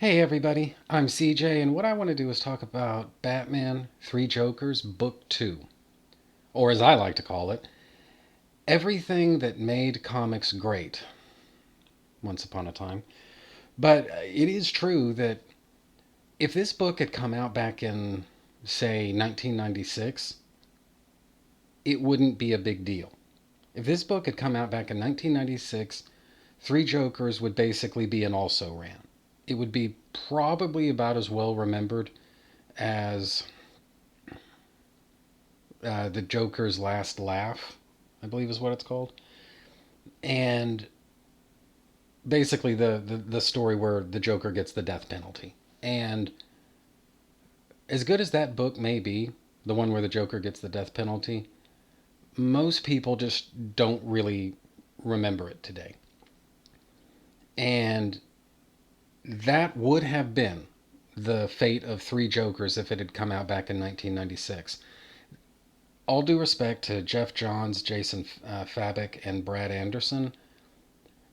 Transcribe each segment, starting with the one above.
Hey everybody, I'm CJ, and what I want to do is talk about Batman Three Jokers Book 2, or as I like to call it, everything that made comics great once upon a time. But it is true that if this book had come out back in, say, 1996, it wouldn't be a big deal. If this book had come out back in 1996, Three Jokers would basically be an also ran. It would be probably about as well remembered as the Joker's Last Laugh, I believe is what it's called, and basically the story where the Joker gets the death penalty. And as good as that book may be, the one where the Joker gets the death penalty, most people just don't really remember it today. And that would have been the fate of Three Jokers if it had come out back in 1996. All due respect to Jeff Johns, Jason Fabok, and Brad Anderson,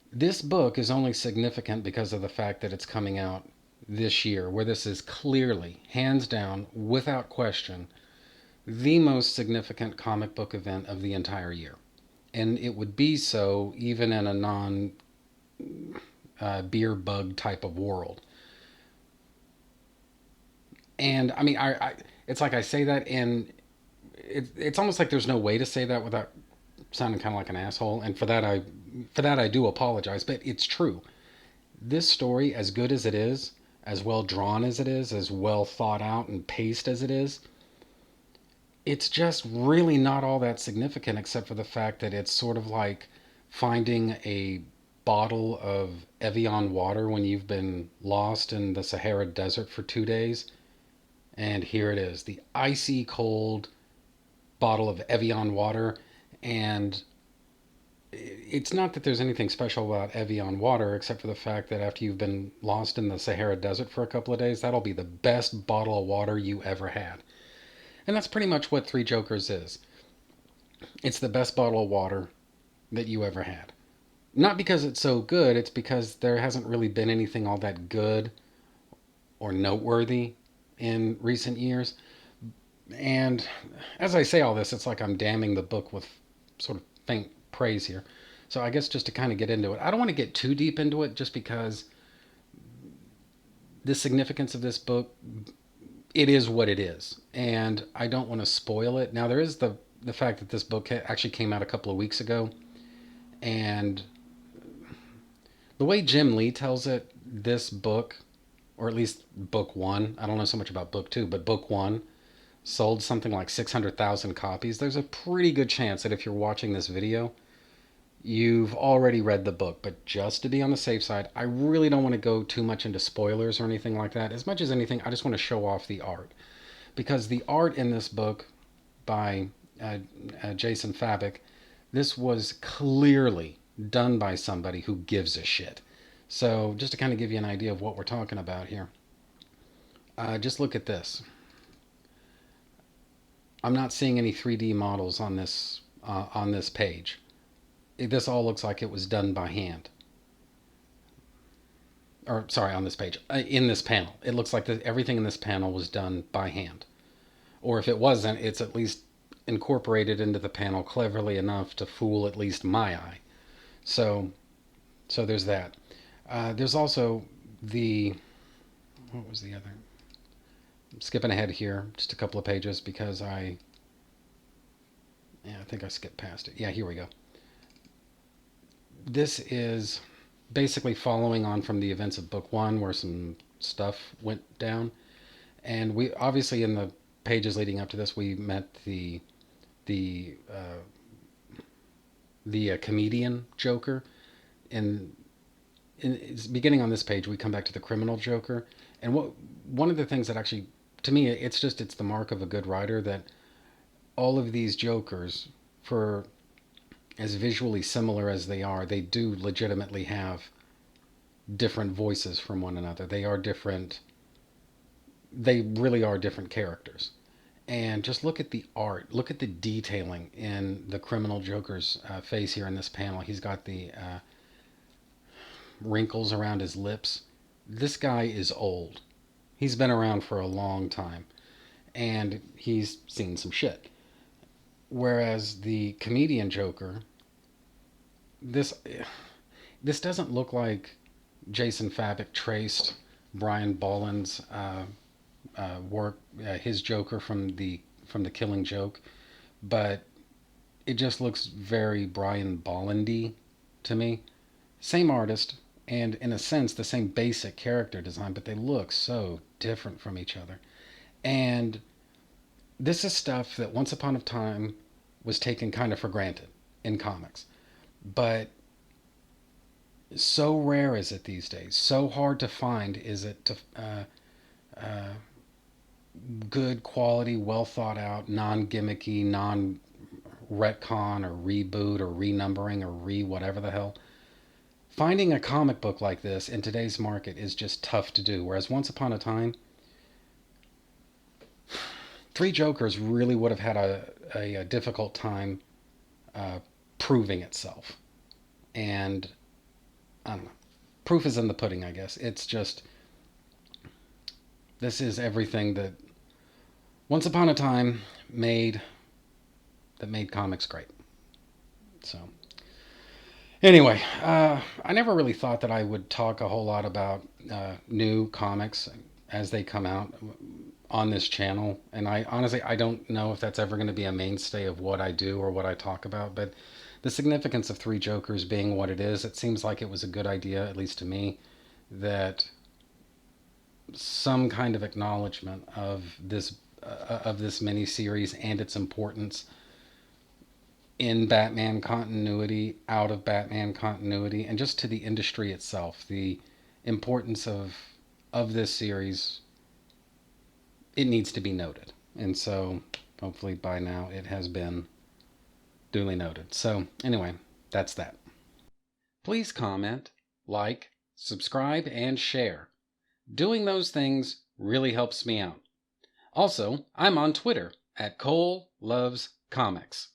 this book is only significant because of the fact that it's coming out this year, where this is clearly, hands down, without question, the most significant comic book event of the entire year. And it would be so even in a non beer bug type of world. And I mean, it's like I say that, and it's almost like there's no way to say that without sounding kind of like an asshole. And for that I do apologize, but it's true. This story, as good as it is, as well drawn as it is, as well thought out and paced as it is, it's just really not all that significant except for the fact that it's sort of like finding a bottle of Evian water when you've been lost in the Sahara Desert for 2 days. And here it is, the icy cold bottle of Evian water. And it's not that there's anything special about Evian water, except for the fact that after you've been lost in the Sahara Desert for a couple of days, that'll be the best bottle of water you ever had. And that's pretty much what Three Jokers is. It's the best bottle of water that you ever had. Not because it's so good, it's because there hasn't really been anything all that good or noteworthy in recent years. And as I say all this, it's like I'm damning the book with sort of faint praise here. So I guess just to kind of get into it, I don't want to get too deep into it just because the significance of this book, it is what it is. And I don't want to spoil it. Now, there is the fact that this book actually came out a couple of weeks ago. And the way Jim Lee tells it, this book, or at least book one, I don't know so much about book two, but book one sold something like 600,000 copies. There's a pretty good chance that if you're watching this video, you've already read the book. But just to be on the safe side, I really don't want to go too much into spoilers or anything like that. As much as anything, I just want to show off the art. Because the art in this book by Jason Fabok, this was clearly done by somebody who gives a shit. So just to kind of give you an idea of what we're talking about here, just look at this. I'm not seeing any 3D models on this page. This all looks like it was done by hand. Or sorry, on this page, in this panel, it looks like everything in this panel was done by hand. Or if it wasn't, it's at least incorporated into the panel cleverly enough to fool at least my eye. So, so there's that. There's also the what was the other? I'm skipping ahead here just a couple of pages because I think I skipped past it. Yeah, here we go. This is basically following on from the events of book one, where some stuff went down, and we obviously in the pages leading up to this we met the comedian Joker, and beginning on this page we come back to the criminal Joker. And what one of the things that actually, to me, it's the mark of a good writer that all of these Jokers, for as visually similar as they are, they do legitimately have different voices from one another. They are different. They really are different characters. And just look at the art. Look at the detailing in the criminal Joker's face here in this panel. He's got the wrinkles around his lips. This guy is old. He's been around for a long time, and he's seen some shit. Whereas the comedian Joker, this this doesn't look like Jason Fabic traced Brian Bolland's work, his Joker from the Killing Joke, but it just looks very Brian Bollandy to me. Same artist, and in a sense the same basic character design, but they look so different from each other. And this is stuff that once upon a time was taken kind of for granted in comics, but so rare is it these days, so hard to find is it to uh, good quality, well thought out, non gimmicky, non retcon or reboot or renumbering or re whatever the hell. Finding a comic book like this in today's market is just tough to do. Whereas once upon a time, Three Jokers really would have had a difficult time uh, proving itself. And I don't know. Proof is in the pudding, I guess. It's just, this is everything that once upon a time made that made comics great. So anyway, I never really thought that I would talk a whole lot about new comics as they come out on this channel, and I honestly I don't know if that's ever going to be a mainstay of what I do or what I talk about. But the significance of Three Jokers being what it is, it seems like it was a good idea, at least to me, that some kind of acknowledgement of this miniseries and its importance in Batman continuity, out of Batman continuity, and just to the industry itself. The importance of this series, it needs to be noted. And so hopefully by now it has been duly noted. So anyway, that's that. Please comment, like, subscribe, and share. Doing those things really helps me out. Also, I'm on Twitter at Cole Loves Comics.